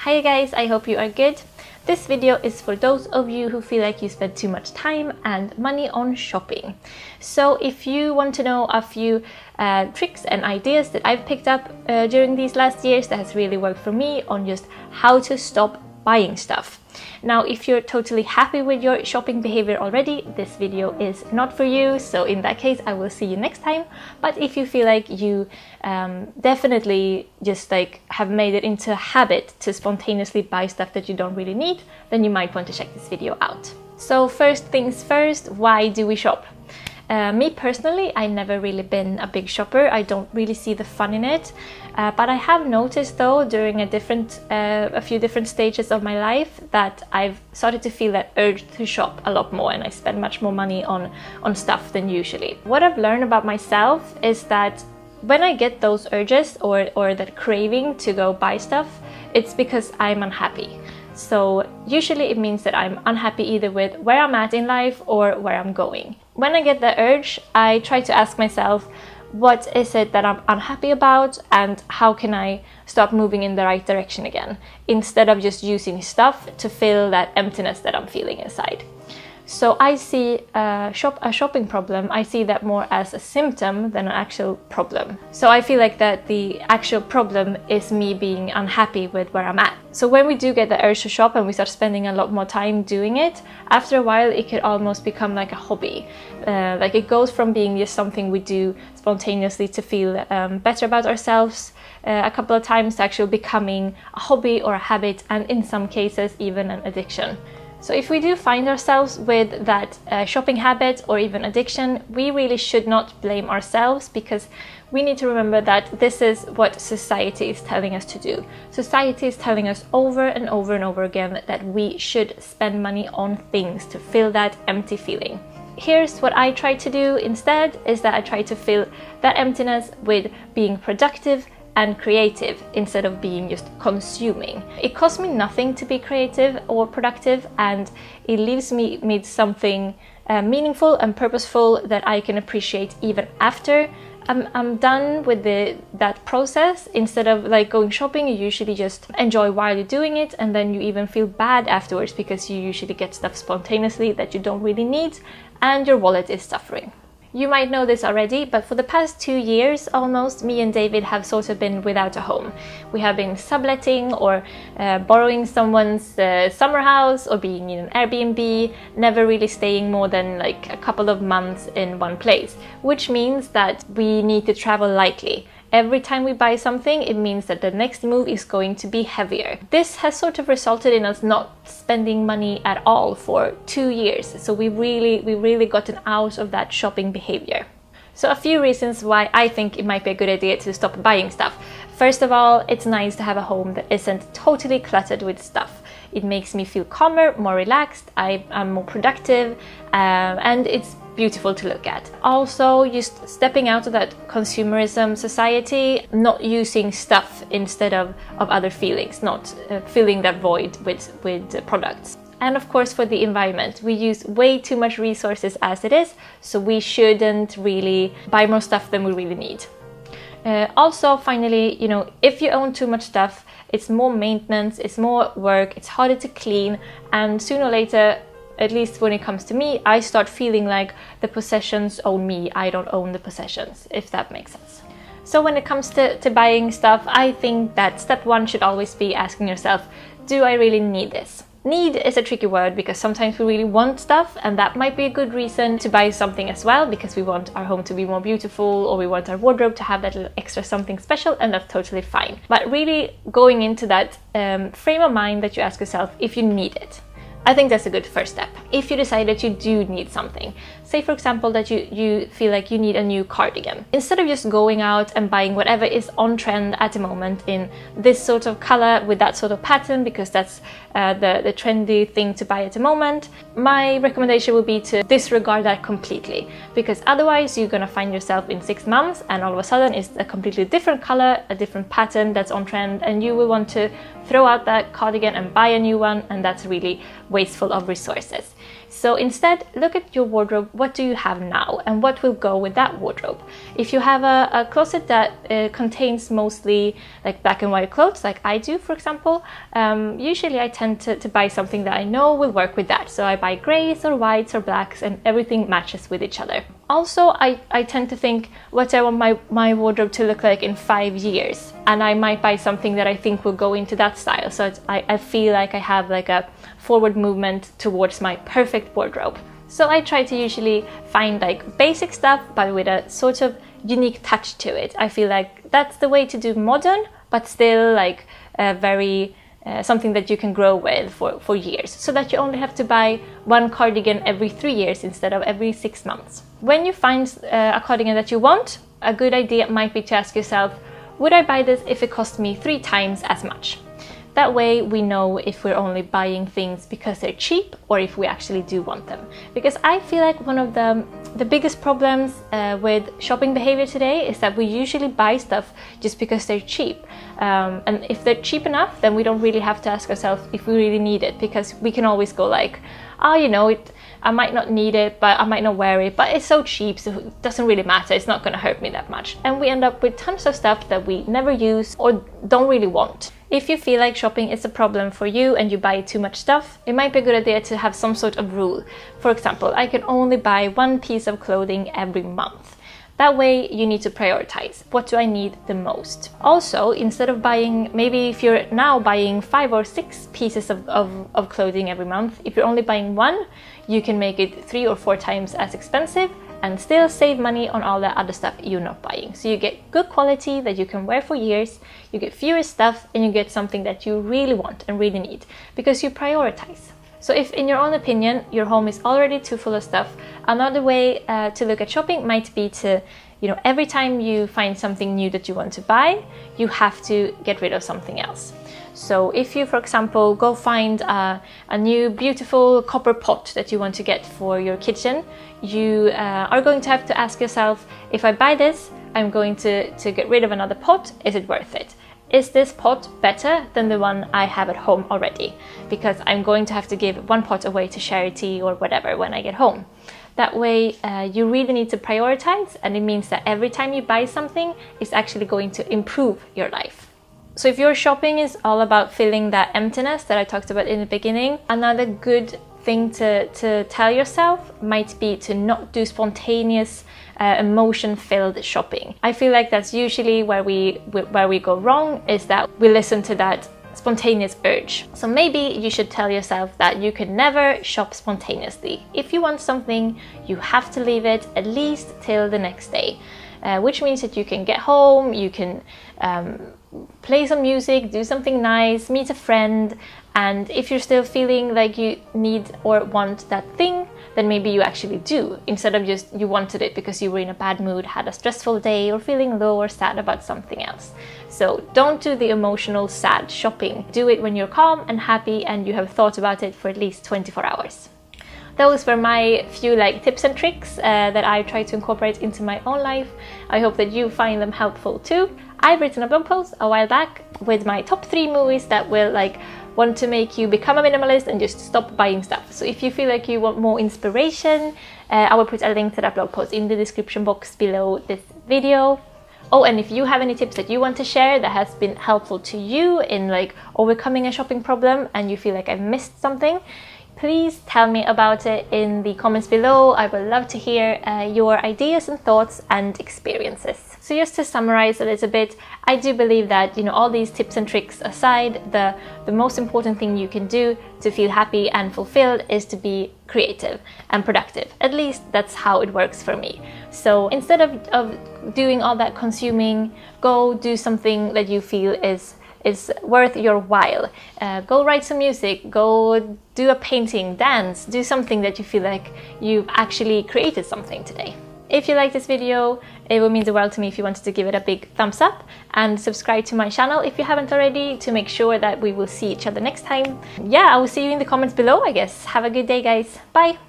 Hi guys, I hope you are good. This video is for those of you who feel like you spend too much time and money on shopping. So if you want to know a few tricks and ideas that I've picked up during these last years that has really worked for me on just how to stop buying stuff. Now, if you're totally happy with your shopping behavior already, this video is not for you. So in that case, I will see you next time. But if you feel like you definitely just have made it into a habit to spontaneously buy stuff that you don't really need, then you might want to check this video out. So first things first, why do we shop? Me personally, I've never really been a big shopper. I don't really see the fun in it, but I have noticed though during a few different stages of my life that I've started to feel that urge to shop a lot more, and I spend much more money on stuff than usually. What I've learned about myself is that when I get those urges or that craving to go buy stuff, it's because I'm unhappy. So usually it means that I'm unhappy either with where I'm at in life or where I'm going. When I get the urge, I try to ask myself, what is it that I'm unhappy about and how can I start moving in the right direction again, instead of just using stuff to fill that emptiness that I'm feeling inside. So I see a shopping problem, I see that more as a symptom than an actual problem. So I feel like that the actual problem is me being unhappy with where I'm at. So when we do get the urge to shop and we start spending a lot more time doing it, after a while it could almost become like a hobby. Like it goes from being just something we do spontaneously to feel better about ourselves a couple of times to actually becoming a hobby or a habit, and in some cases even an addiction. So if we do find ourselves with that shopping habit or even addiction, we really should not blame ourselves, because we need to remember that this is what society is telling us to do. Society is telling us over and over and over again that we should spend money on things to fill that empty feeling. Here's what I try to do instead, is that I try to fill that emptiness with being productive and creative instead of being just consuming. It costs me nothing to be creative or productive, and it leaves me with something meaningful and purposeful that I can appreciate even after I'm done with that process. Instead of going shopping, you usually just enjoy while you're doing it, and then you even feel bad afterwards because you usually get stuff spontaneously that you don't really need and your wallet is suffering. You might know this already, but for the past 2 years almost, me and David have sort of been without a home. We have been subletting or borrowing someone's summer house or being in an Airbnb, never really staying more than a couple of months in one place, which means that we need to travel lightly. Every time we buy something, it means that the next move is going to be heavier. This has sort of resulted in us not spending money at all for 2 years. So we really gotten out of that shopping behavior. So a few reasons why I think it might be a good idea to stop buying stuff. First of all, it's nice to have a home that isn't totally cluttered with stuff. It makes me feel calmer, more relaxed, I'm more productive, and it's beautiful to look at. Also, just stepping out of that consumerism society, not using stuff instead of other feelings, not filling that void with products. And of course, for the environment, we use way too much resources as it is, so we shouldn't really buy more stuff than we really need. Also, finally, if you own too much stuff, it's more maintenance, it's more work, it's harder to clean, and sooner or later, at least when it comes to me, I start feeling like the possessions own me. I don't own the possessions, if that makes sense. So when it comes to buying stuff, I think that step one should always be asking yourself, do I really need this? Need is a tricky word because sometimes we really want stuff, and that might be a good reason to buy something as well, because we want our home to be more beautiful or we want our wardrobe to have that little extra something special, and that's totally fine. But really going into that frame of mind that you ask yourself if you need it. I think that's a good first step. If you decide that you do need something, say for example that you feel like you need a new cardigan, instead of just going out and buying whatever is on trend at the moment in this sort of color with that sort of pattern, because that's the trendy thing to buy at the moment, my recommendation would be to disregard that completely, because otherwise you're gonna find yourself in 6 months and all of a sudden it's a completely different color, a different pattern that's on trend, and you will want to throw out that cardigan and buy a new one, and that's really wasteful of resources. So instead, look at your wardrobe. What do you have now and what will go with that wardrobe? If you have a closet that contains mostly like black and white clothes, like I do, for example, usually I tend to buy something that I know will work with that. So I buy grays or whites or blacks, and everything matches with each other. Also, I tend to think what I want my wardrobe to look like in 5 years, and I might buy something that I think will go into that style. So I feel like I have like a forward movement towards my perfect wardrobe. So I try to usually find like basic stuff, but with a sort of unique touch to it. I feel like that's the way to do modern, but still like very something that you can grow with for years, so that you only have to buy one cardigan every 3 years instead of every 6 months. When you find a cardigan that you want, a good idea might be to ask yourself, would I buy this if it cost me 3 times as much? That way we know if we're only buying things because they're cheap or if we actually do want them. Because I feel like one of the biggest problems with shopping behavior today is that we usually buy stuff just because they're cheap. And if they're cheap enough, then we don't really have to ask ourselves if we really need it, because we can always go like, oh, you know, I might not need it, but I might not wear it, but it's so cheap, so it doesn't really matter, it's not gonna hurt me that much. And we end up with tons of stuff that we never use or don't really want. If you feel like shopping is a problem for you and you buy too much stuff, it might be a good idea to have some sort of rule. For example, I can only buy 1 piece of clothing every month. That way you need to prioritize. What do I need the most? Also, instead of buying, maybe if you're now buying 5 or 6 pieces of clothing every month, if you're only buying 1, you can make it 3 or 4 times as expensive and still save money on all the other stuff you're not buying. So you get good quality that you can wear for years, you get fewer stuff, and you get something that you really want and really need because you prioritize. So if, in your own opinion, your home is already too full of stuff, another way to look at shopping might be to, you know, every time you find something new that you want to buy, you have to get rid of something else. So if you, for example, go find a new beautiful copper pot that you want to get for your kitchen, you are going to have to ask yourself, if I buy this, I'm going to get rid of another pot, is it worth it? Is this pot better than the one I have at home already? Because I'm going to have to give 1 pot away to charity or whatever when I get home. That way you really need to prioritize, and it means that every time you buy something, it's actually going to improve your life. So if your shopping is all about filling that emptiness that I talked about in the beginning, another good thing to tell yourself might be to not do spontaneous emotion-filled shopping. I feel like that's usually where we go wrong, is that we listen to that spontaneous urge. So maybe you should tell yourself that you can never shop spontaneously. If you want something, you have to leave it at least till the next day, which means that you can get home, you can play some music, do something nice, meet a friend, and if you're still feeling like you need or want that thing, then maybe you actually do, instead of just you wanted it because you were in a bad mood, had a stressful day, or feeling low or sad about something else. So don't do the emotional sad shopping. Do it when you're calm and happy and you have thought about it for at least 24 hours. Those were my few tips and tricks that I try to incorporate into my own life. I hope that you find them helpful too. I've written a blog post a while back with my top 3 movies that will want to make you become a minimalist and just stop buying stuff. So if you feel like you want more inspiration, I will put a link to that blog post in the description box below this video. Oh, and if you have any tips that you want to share that has been helpful to you in overcoming a shopping problem and you feel like I've missed something, please tell me about it in the comments below. I would love to hear your ideas and thoughts and experiences. So just to summarize a little bit, I do believe that, all these tips and tricks aside, the most important thing you can do to feel happy and fulfilled is to be creative and productive. At least that's how it works for me. So instead of doing all that consuming, go do something that you feel is worth your while. Go write some music, go do a painting, dance, do something that you feel like you've actually created something today. If you like this video, it would mean the world to me if you wanted to give it a big thumbs up and subscribe to my channel if you haven't already, to make sure that we will see each other next time. Yeah, I will see you in the comments below, I guess. Have a good day, guys. Bye!